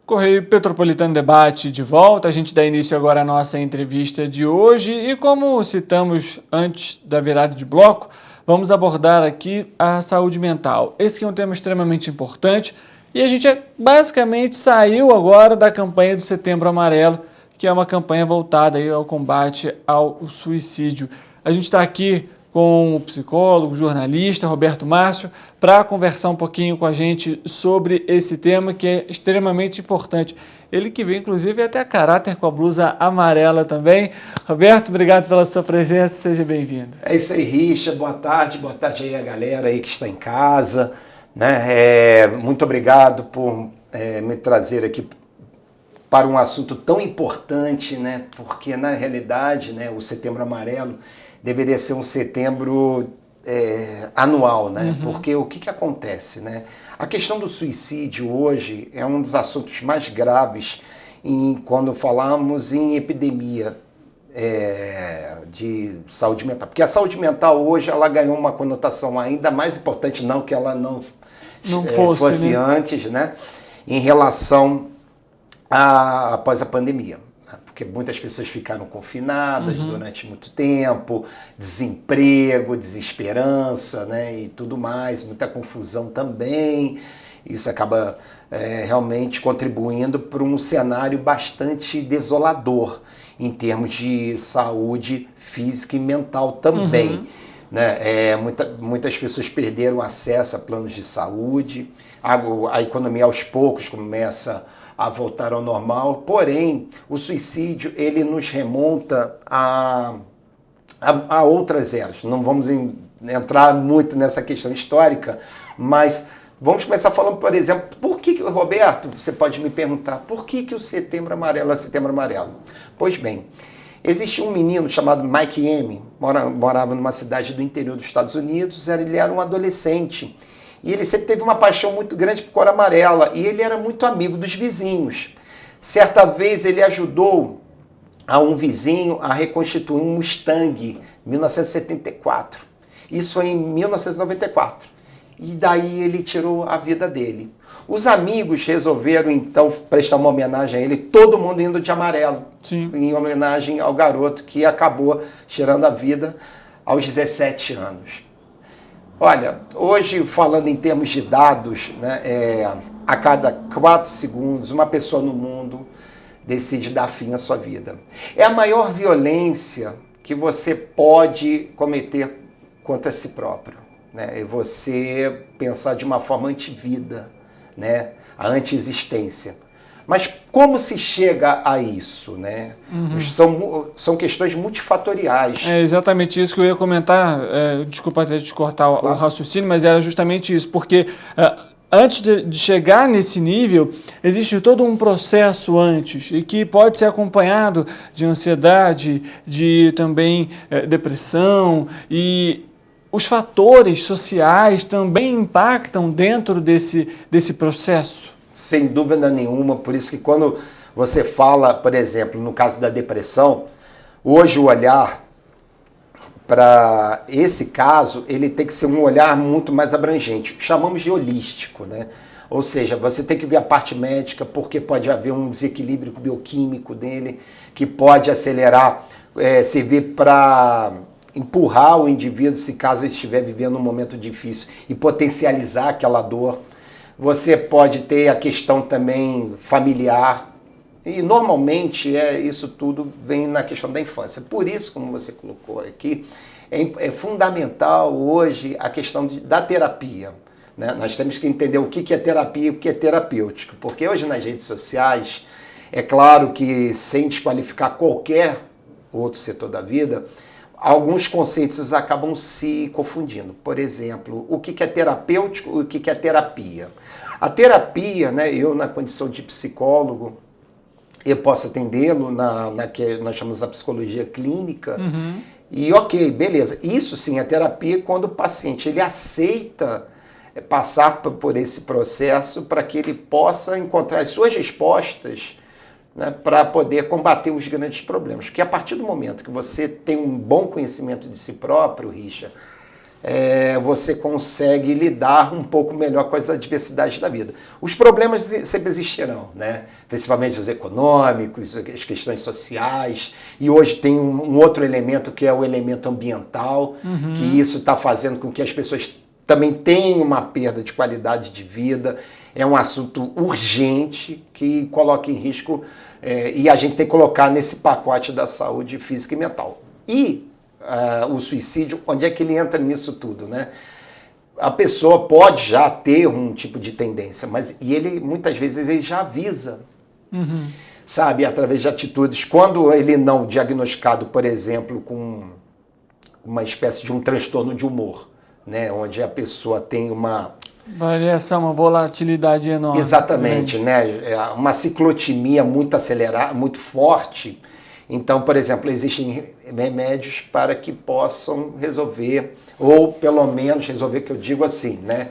Correio Petropolitano Debate de volta. A gente dá início agora à nossa entrevista de hoje e, como citamos antes da virada de bloco, vamos abordar aqui a saúde mental. Esse aqui é um tema extremamente importante e a gente basicamente saiu agora da campanha do Setembro Amarelo, que é uma campanha voltada aí ao combate ao suicídio. A gente está aqui com o psicólogo, jornalista Roberto Márcio, para conversar um pouquinho com a gente sobre esse tema que é extremamente importante. Ele que veio, inclusive, até a caráter com a blusa amarela também. Roberto, obrigado pela sua presença, seja bem-vindo. É isso aí, Richard, boa tarde aí a galera aí que está em casa, né? Muito obrigado por me trazer aqui para um assunto tão importante, né? Porque, na realidade, né, o Setembro Amarelo deveria ser um setembro anual, né? Uhum. Porque o que acontece, né? A questão do suicídio hoje é um dos assuntos mais graves quando falamos em epidemia de saúde mental. Porque a saúde mental hoje ela ganhou uma conotação ainda mais importante, não que ela não fosse né? Antes, né? Em relação após a pandemia. Porque muitas pessoas ficaram confinadas durante muito tempo, desemprego, desesperança, né, e tudo mais, muita confusão também. Isso acaba realmente contribuindo para um cenário bastante desolador em termos de saúde física e mental também. Né? Muitas pessoas perderam acesso a planos de saúde, a economia aos poucos começa a voltar ao normal, porém, o suicídio, ele nos remonta a outras eras. Não vamos entrar muito nessa questão histórica, mas vamos começar falando, por exemplo, Roberto, você pode me perguntar, por que o Setembro Amarelo é Setembro Amarelo? Pois bem, Existe um menino chamado Mike M, morava numa cidade do interior dos Estados Unidos, ele era um adolescente. E ele sempre teve uma paixão muito grande por cor amarela, e ele era muito amigo dos vizinhos. Certa vez ele ajudou a um vizinho a reconstituir um Mustang, 1974. Isso foi em 1994. E daí ele tirou a vida dele. Os amigos resolveram, então, prestar uma homenagem a ele, todo mundo indo de amarelo. Sim. Em homenagem ao garoto que acabou tirando a vida aos 17 anos. Olha, hoje, falando em termos de dados, né, a cada 4 segundos, uma pessoa no mundo decide dar fim à sua vida. É a maior violência que você pode cometer contra si próprio, né? É você pensar de uma forma antivida, né? A anti-existência. Mas como se chega a isso, né? São questões multifatoriais. É exatamente isso que eu ia comentar, desculpa até te cortar o raciocínio, mas era justamente isso, porque antes de chegar nesse nível, existe todo um processo antes, e que pode ser acompanhado de ansiedade, de também depressão, e os fatores sociais também impactam dentro desse processo. Sem dúvida nenhuma, por isso que quando você fala, por exemplo, no caso da depressão, hoje o olhar para esse caso, ele tem que ser um olhar muito mais abrangente. Chamamos de holístico, né? Ou seja, você tem que ver a parte médica, porque pode haver um desequilíbrio bioquímico dele, que pode acelerar, servir para empurrar o indivíduo, se caso ele estiver vivendo um momento difícil, e potencializar aquela dor. Você pode ter a questão também familiar, e normalmente isso tudo vem na questão da infância. Por isso, como você colocou aqui, é fundamental hoje a questão da terapia, né? Nós temos que entender o que é terapia e o que é terapêutico, porque hoje nas redes sociais, é claro que sem desqualificar qualquer outro setor da vida, alguns conceitos acabam se confundindo. Por exemplo, o que é terapêutico e o que é terapia. A terapia, né, eu na condição de psicólogo, eu posso atendê-lo na que nós chamamos de psicologia clínica, e ok, beleza. Isso sim é terapia quando o paciente ele aceita passar por esse processo para que ele possa encontrar as suas respostas, né, para poder combater os grandes problemas. Porque a partir do momento que você tem um bom conhecimento de si próprio, Richard, você consegue lidar um pouco melhor com as adversidades da vida. Os problemas sempre existirão, né? Principalmente os econômicos, as questões sociais, e hoje tem um outro elemento que é o elemento ambiental, que isso está fazendo com que as pessoas também tenham uma perda de qualidade de vida. É um assunto urgente que coloca em risco, e a gente tem que colocar nesse pacote da saúde física e mental. E o suicídio, onde é que ele entra nisso tudo, né? A pessoa pode já ter um tipo de tendência, mas ele muitas vezes ele já avisa, sabe, através de atitudes. Quando ele não diagnosticado, por exemplo, com uma espécie de um transtorno de humor, né, onde a pessoa tem uma variação, uma volatilidade enorme. Exatamente, né? Uma ciclotimia muito acelerada, muito forte. Então, por exemplo, existem remédios para que possam resolver, ou pelo menos resolver, que eu digo assim, né?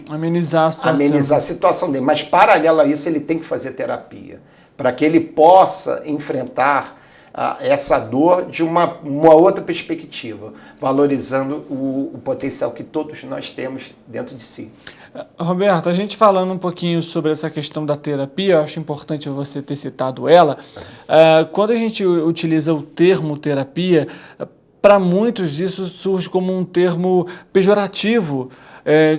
Amenizar a situação dele. Mas, paralelo a isso, ele tem que fazer terapia, para que ele possa enfrentar essa dor de uma outra perspectiva, valorizando o potencial que todos nós temos dentro de si. Roberto, a gente falando um pouquinho sobre essa questão da terapia, eu acho importante você ter citado ela. Quando a gente utiliza o termo terapia, para muitos isso surge como um termo pejorativo.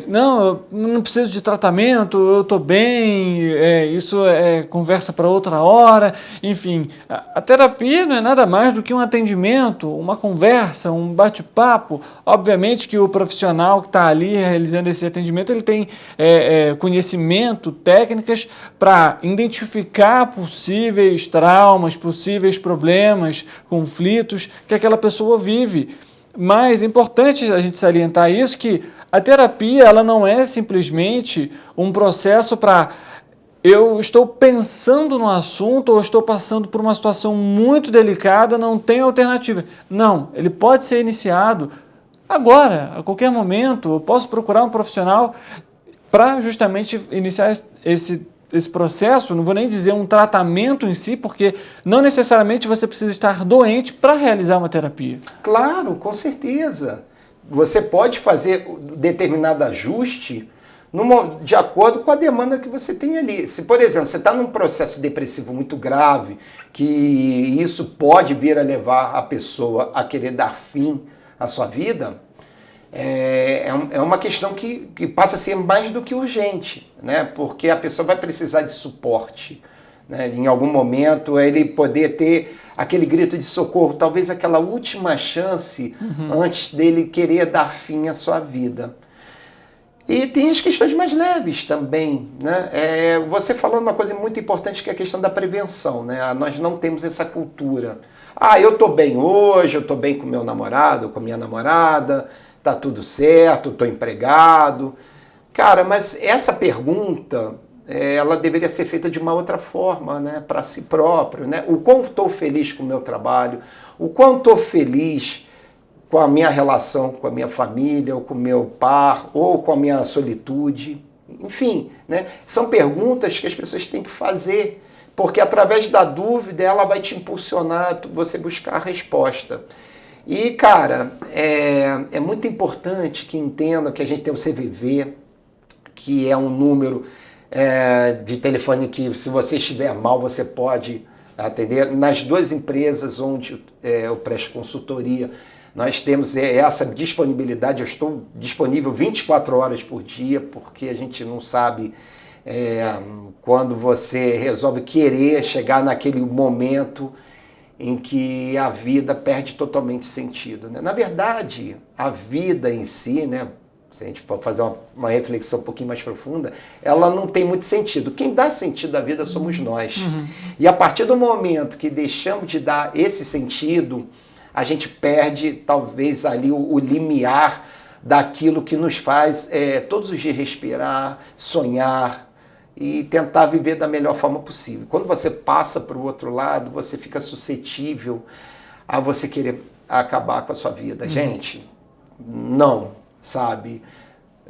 Não, eu não preciso de tratamento, eu estou bem, isso é conversa para outra hora. Enfim, a terapia não é nada mais do que um atendimento, uma conversa, um bate-papo. Obviamente que o profissional que está ali realizando esse atendimento, ele tem conhecimento, técnicas para identificar possíveis traumas, possíveis problemas, conflitos que aquela pessoa vive. Mas é importante a gente salientar isso, que a terapia ela não é simplesmente um processo para eu estou pensando no assunto ou estou passando por uma situação muito delicada, não tem alternativa. Não, ele pode ser iniciado agora, a qualquer momento. Eu posso procurar um profissional para justamente iniciar esse processo. Não vou nem dizer um tratamento em si, porque não necessariamente você precisa estar doente para realizar uma terapia. Claro, com certeza. Você pode fazer determinado ajuste de acordo com a demanda que você tem ali. Se, por exemplo, você está num processo depressivo muito grave, que isso pode vir a levar a pessoa a querer dar fim à sua vida, é uma questão que passa a ser mais do que urgente, né? Porque a pessoa vai precisar de suporte, né? Em algum momento, ele poder ter aquele grito de socorro, talvez aquela última chance antes dele querer dar fim à sua vida. E tem as questões mais leves também, né? Você falou uma coisa muito importante, que é a questão da prevenção, né? Nós não temos essa cultura. Eu estou bem hoje, eu estou bem com meu namorado, com minha namorada, tá tudo certo, estou empregado. Cara, mas essa pergunta, ela deveria ser feita de uma outra forma, né? Para si próprio, né? O quão estou feliz com o meu trabalho, o quão estou feliz com a minha relação com a minha família, ou com o meu par, ou com a minha solitude. Enfim, né? São perguntas que as pessoas têm que fazer, porque através da dúvida ela vai te impulsionar a você buscar a resposta. E, cara, é muito importante que entendam que a gente tem o CVV, que é um número de telefone que, se você estiver mal, você pode atender. Nas 2 empresas onde eu presto consultoria, nós temos essa disponibilidade. Eu estou disponível 24 horas por dia, porque a gente não sabe quando você resolve querer chegar naquele momento em que a vida perde totalmente sentido, né? Na verdade, a vida em si, né, se a gente for fazer uma reflexão um pouquinho mais profunda, ela não tem muito sentido. Quem dá sentido à vida somos nós. E a partir do momento que deixamos de dar esse sentido, a gente perde talvez ali o limiar daquilo que nos faz todos os dias respirar, sonhar e tentar viver da melhor forma possível. Quando você passa para o outro lado, você fica suscetível a você querer acabar com a sua vida. Gente, não, sabe?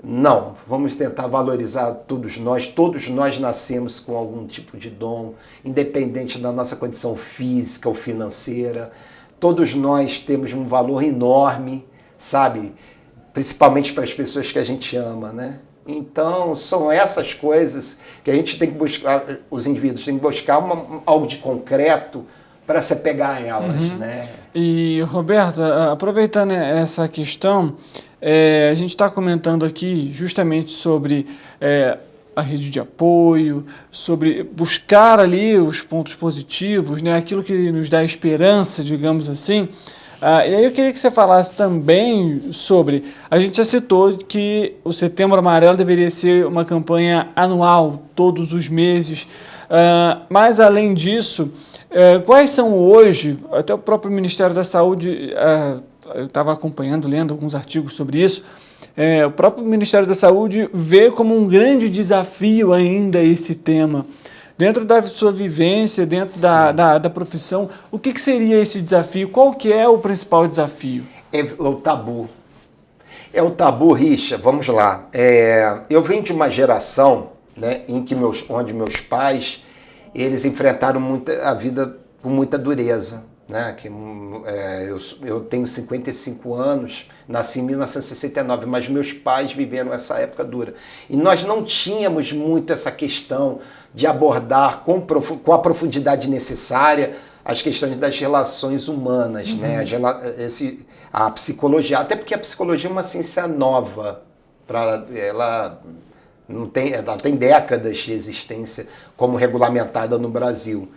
Não, vamos tentar valorizar todos nós nascemos com algum tipo de dom, independente da nossa condição física ou financeira. Todos nós temos um valor enorme, sabe? Principalmente para as pessoas que a gente ama, né? Então, são essas coisas que a gente tem que buscar, os indivíduos têm que buscar algo de concreto para se apegar a elas, né? E, Roberto, aproveitando essa questão, a gente está comentando aqui justamente sobre a rede de apoio, sobre buscar ali os pontos positivos, né? Aquilo que nos dá esperança, digamos assim. E aí eu queria que você falasse também sobre, a gente já citou que o Setembro Amarelo deveria ser uma campanha anual, todos os meses, mas além disso, quais são hoje, até o próprio Ministério da Saúde, eu estava acompanhando, lendo alguns artigos sobre isso, o próprio Ministério da Saúde vê como um grande desafio ainda esse tema. Dentro da sua vivência, dentro da profissão, o que seria esse desafio? Qual que é o principal desafio? É o tabu. É o tabu, Richa. Vamos lá. Eu venho de uma geração, né, onde meus pais eles enfrentaram a vida com muita dureza. Né? Eu tenho 55 anos, nasci em 1969, mas meus pais viveram essa época dura. E nós não tínhamos muito essa questão de abordar com a profundidade necessária as questões das relações humanas, né? A psicologia, até porque a psicologia é uma ciência nova, ela tem décadas de existência como regulamentada no Brasil.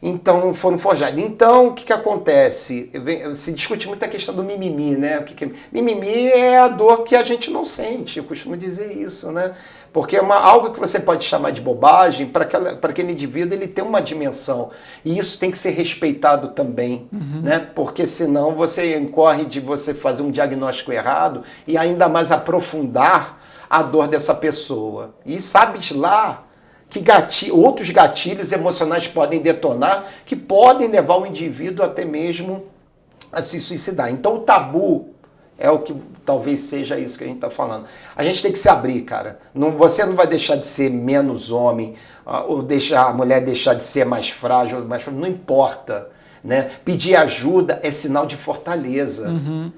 Então, foram forjados. Então, o que acontece? Se discute muito a questão do mimimi, né? Mimimi é a dor que a gente não sente, eu costumo dizer isso, né? Porque é algo que você pode chamar de bobagem, para aquele indivíduo ele tem uma dimensão. E isso tem que ser respeitado também, né? Porque senão você incorre de você fazer um diagnóstico errado e ainda mais aprofundar a dor dessa pessoa. E sabe lá que outros gatilhos emocionais podem detonar, que podem levar o indivíduo até mesmo a se suicidar. Então o tabu é o que talvez seja isso que a gente está falando. A gente tem que se abrir, cara. Você não vai deixar de ser menos homem, ou deixar a mulher deixar de ser mais frágil, não importa. Né? Pedir ajuda é sinal de fortaleza.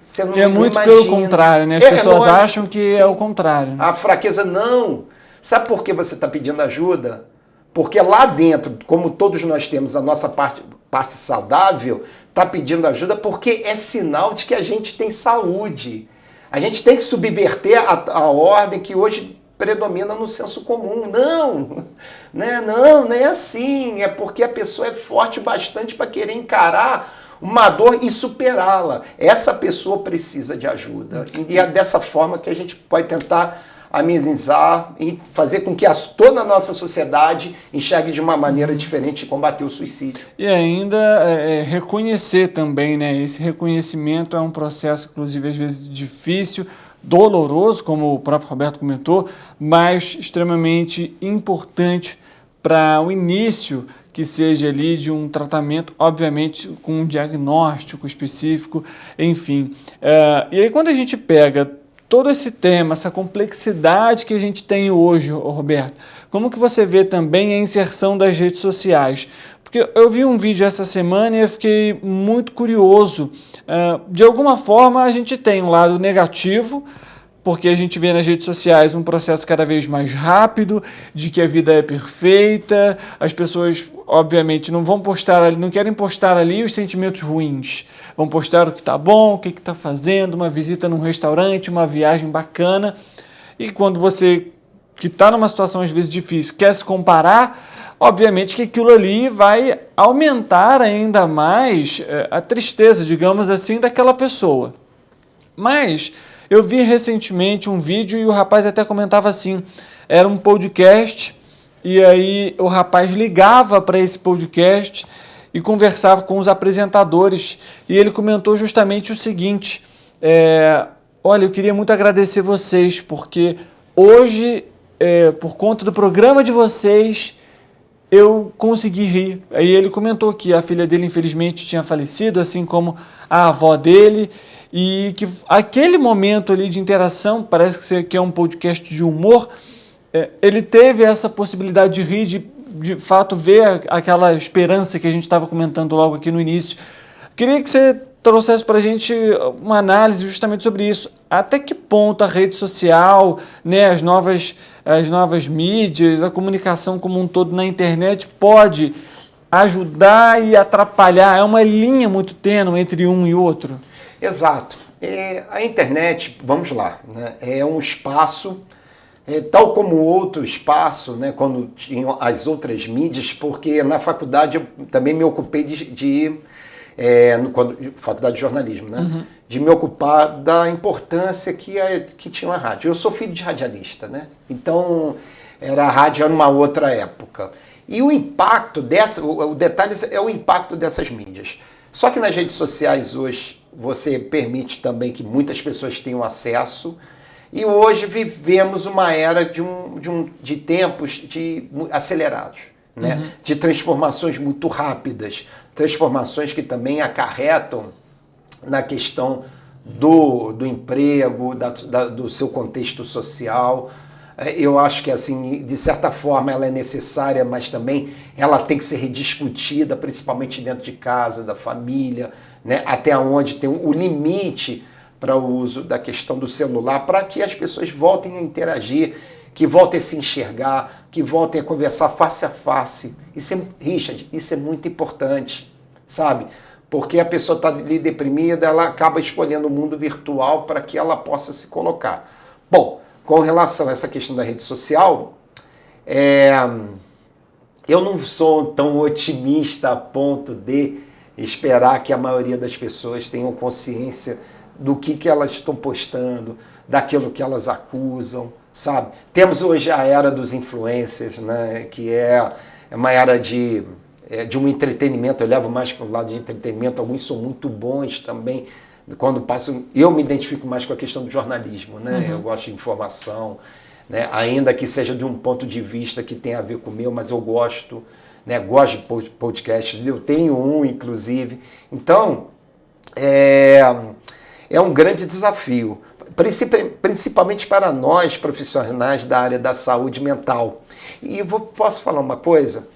Você não, e é muito imagina. Pelo contrário, né? As pessoas acham que é o contrário. A fraqueza não. Sabe por que você está pedindo ajuda? Porque lá dentro, como todos nós temos a nossa parte saudável, está pedindo ajuda porque é sinal de que a gente tem saúde. A gente tem que subverter a ordem que hoje predomina no senso comum. Não, né? Não é assim. É porque a pessoa é forte bastante para querer encarar uma dor e superá-la. Essa pessoa precisa de ajuda. E é dessa forma que a gente pode tentar amenizar e fazer com que toda a nossa sociedade enxergue de uma maneira diferente e combater o suicídio. E ainda reconhecer também, né? Esse reconhecimento é um processo, inclusive, às vezes difícil, doloroso, como o próprio Roberto comentou, mas extremamente importante para o início que seja ali de um tratamento, obviamente com um diagnóstico específico, enfim. E aí quando a gente pega todo esse tema, essa complexidade que a gente tem hoje, Roberto, como que você vê também a inserção das redes sociais? Porque eu vi um vídeo essa semana e eu fiquei muito curioso. De alguma forma, a gente tem um lado negativo, porque a gente vê nas redes sociais um processo cada vez mais rápido, de que a vida é perfeita, as pessoas, obviamente, não querem postar ali os sentimentos ruins, vão postar o que está bom, o que está fazendo, uma visita num restaurante, uma viagem bacana, e quando você, que está numa situação às vezes difícil, quer se comparar, obviamente que aquilo ali vai aumentar ainda mais a tristeza, digamos assim, daquela pessoa. Mas eu vi recentemente um vídeo e o rapaz até comentava assim, era um podcast e aí o rapaz ligava para esse podcast e conversava com os apresentadores e ele comentou justamente o seguinte, olha, eu queria muito agradecer vocês porque hoje, por conta do programa de vocês, eu consegui rir. Aí ele comentou que a filha dele infelizmente tinha falecido, assim como a avó dele, e que aquele momento ali de interação, parece que é um podcast de humor, ele teve essa possibilidade de rir, de fato ver aquela esperança que a gente estava comentando logo aqui no início. Queria que você trouxesse para a gente uma análise justamente sobre isso. Até que ponto a rede social, né, as novas mídias, a comunicação como um todo na internet pode ajudar e atrapalhar? É uma linha muito tênue entre um e outro. Exato. A internet, vamos lá, né, é um espaço, tal como outro espaço, né, quando tinham as outras mídias, porque na faculdade eu também me ocupei faculdade de jornalismo, né, de me ocupar da importância que tinha a rádio. Eu sou filho de radialista, né, então a rádio era uma outra época. E o impacto o detalhe é o impacto dessas mídias. Só que nas redes sociais hoje, você permite também que muitas pessoas tenham acesso e hoje vivemos uma era de tempos acelerados, né? De transformações muito rápidas, transformações que também acarretam na questão do emprego, do seu contexto social. Eu acho que, assim, de certa forma ela é necessária, mas também ela tem que ser rediscutida, principalmente dentro de casa, da família, né? Até onde tem o limite para o uso da questão do celular, para que as pessoas voltem a interagir, que voltem a se enxergar, que voltem a conversar face a face. Richard, isso é muito importante, sabe? Porque a pessoa está ali deprimida, ela acaba escolhendo o mundo virtual para que ela possa se colocar. Bom, com relação a essa questão da rede social, eu não sou tão otimista a ponto de esperar que a maioria das pessoas tenham consciência do que elas estão postando, daquilo que elas acusam, sabe? Temos hoje a era dos influencers, né? Que é uma era de um entretenimento, eu levo mais para o lado de entretenimento, alguns são muito bons também. Quando passo, eu me identifico mais com a questão do jornalismo, né? Eu gosto de informação, né? Ainda que seja de um ponto de vista que tem a ver com o meu, mas eu gosto, né? Gosto de podcasts, eu tenho um, inclusive. Então, é um grande desafio, principalmente para nós, profissionais da área da saúde mental. E posso falar uma coisa?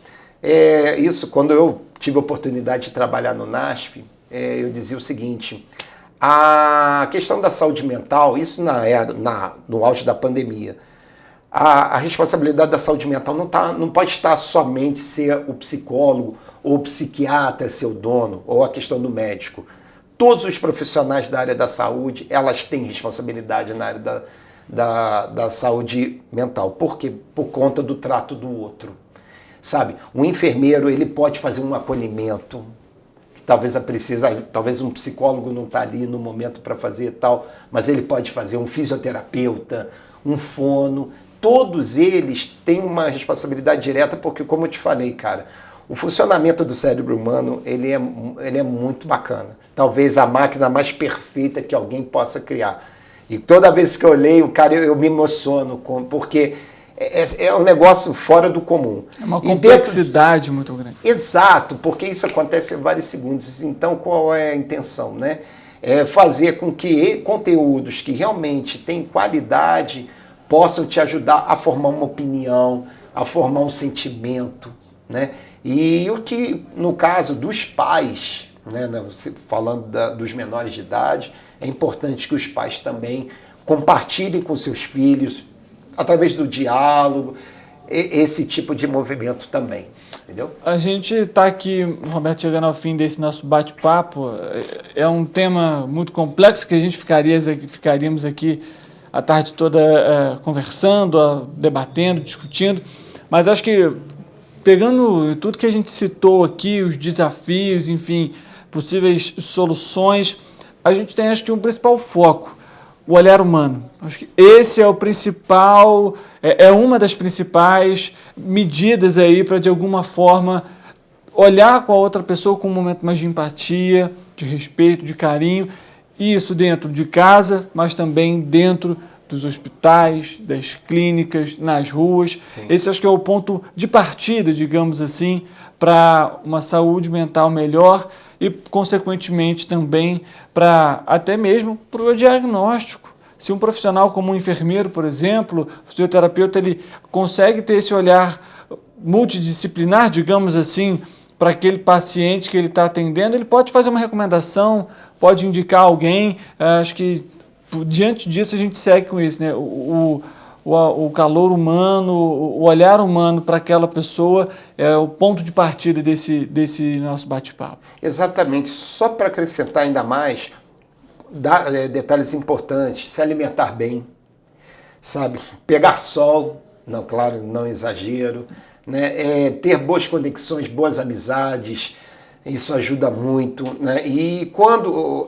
Isso, quando eu tive a oportunidade de trabalhar no NASP, eu dizia o seguinte: a questão da saúde mental, isso no auge da pandemia, a responsabilidade da saúde mental não pode estar somente ser o psicólogo ou o psiquiatra ser o dono, ou a questão do médico. Todos os profissionais da área da saúde, elas têm responsabilidade na área da saúde mental. Por quê? Por conta do trato do outro. Sabe? Um enfermeiro, ele pode fazer um acolhimento, que talvez um psicólogo não está ali no momento para fazer tal, mas ele pode fazer um fisioterapeuta, um fono. Todos eles têm uma responsabilidade direta, porque, como eu te falei, cara, o funcionamento do cérebro humano, ele é muito bacana. Talvez a máquina mais perfeita que alguém possa criar. E toda vez que eu leio, cara, eu me emociono, porque é um negócio fora do comum. É uma complexidade muito grande. Exato, porque isso acontece em vários segundos. Então, qual é a intenção, né? É fazer com que conteúdos que realmente têm qualidade possam te ajudar a formar uma opinião, a formar um sentimento, né? E o que, no caso dos pais, né, falando dos menores de idade, é importante que os pais também compartilhem com seus filhos, através do diálogo, esse tipo de movimento também, entendeu? A gente está aqui, Roberto, chegando ao fim desse nosso bate-papo. É um tema muito complexo que a gente ficaríamos aqui a tarde toda conversando, debatendo, discutindo, mas acho que pegando tudo que a gente citou aqui, os desafios, enfim, possíveis soluções, a gente tem, acho que, um principal foco: o olhar humano. Acho que esse é o principal, é uma das principais medidas aí para, de alguma forma, olhar com a outra pessoa com um momento mais de empatia, de respeito, de carinho. Isso dentro de casa, mas também dentro dos hospitais, das clínicas, nas ruas. Sim. Esse acho que é o ponto de partida, digamos assim, para uma saúde mental melhor e, consequentemente, também para até mesmo para o diagnóstico. Se um profissional como um enfermeiro, por exemplo, o fisioterapeuta, ele consegue ter esse olhar multidisciplinar, digamos assim, para aquele paciente que ele está atendendo, ele pode fazer uma recomendação, pode indicar alguém. Acho que diante disso a gente segue com isso, né? O calor humano, o olhar humano para aquela pessoa é o ponto de partida desse nosso bate-papo. Exatamente. Só para acrescentar ainda mais, detalhes importantes: se alimentar bem, sabe? Pegar sol, não, claro, não exagero, né? Ter boas conexões, boas amizades, isso ajuda muito, né? E quando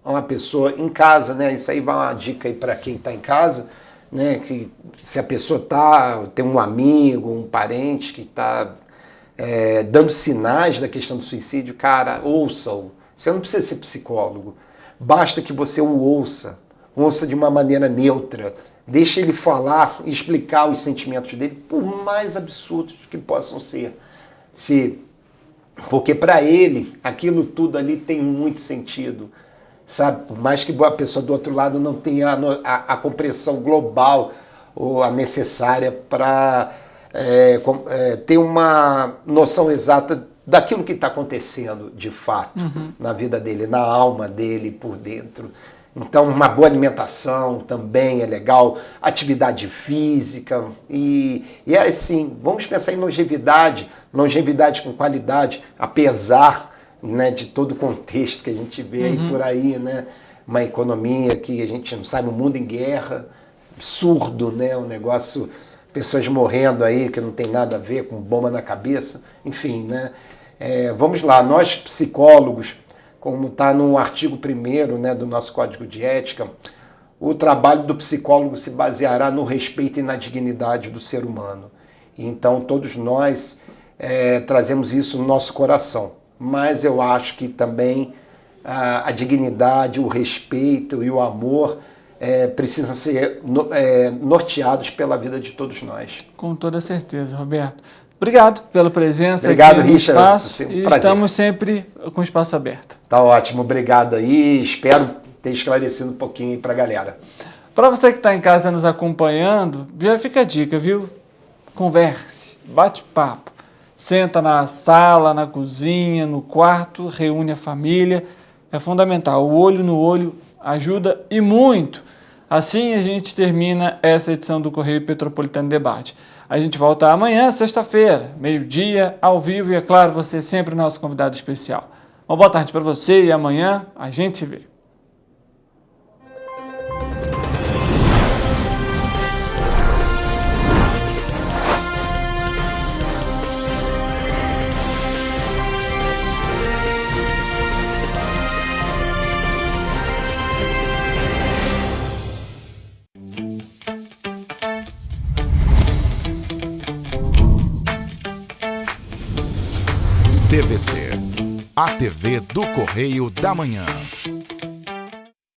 uma pessoa em casa, né? Isso aí vai uma dica aí para quem está em casa, né? Que se a pessoa tem um amigo, um parente que está dando sinais da questão do suicídio, cara, ouça-o. Você não precisa ser psicólogo, basta que você o ouça de uma maneira neutra, deixe ele falar e explicar os sentimentos dele, por mais absurdos que possam ser. Porque para ele, aquilo tudo ali tem muito sentido. Sabe, por mais que a pessoa do outro lado não tenha a compreensão global ou a necessária para ter uma noção exata daquilo que está acontecendo de fato na vida dele, na alma dele, por dentro. Então, uma boa alimentação também é legal, atividade física e é assim, vamos pensar em longevidade com qualidade, apesar, né, de todo o contexto que a gente vê aí por aí, né? Uma economia que a gente não sabe, um mundo em guerra, absurdo, né? Um negócio, pessoas morrendo aí que não tem nada a ver, com bomba na cabeça, enfim, né? Vamos lá, nós psicólogos, como está no artigo 1º, né, do nosso Código de Ética, o trabalho do psicólogo se baseará no respeito e na dignidade do ser humano. Então, todos nós trazemos isso no nosso coração. Mas eu acho que também a dignidade, o respeito e o amor precisam ser norteados pela vida de todos nós. Com toda certeza, Roberto. Obrigado pela presença. Obrigado, aqui no Richard. espaço, Um e prazer. estamos sempre com o espaço aberto. Tá ótimo, obrigado aí. Espero ter esclarecido um pouquinho para a galera. Para você que está em casa nos acompanhando, já fica a dica, viu? Converse, bate papo. Senta na sala, na cozinha, no quarto, reúne a família. É fundamental. O olho no olho ajuda e muito. Assim a gente termina essa edição do Correio Petropolitano Debate. A gente volta amanhã, sexta-feira, meio-dia, ao vivo, e é claro, você é sempre nosso convidado especial. Uma boa tarde para você e amanhã a gente se vê. TVC, a TV do Correio da Manhã.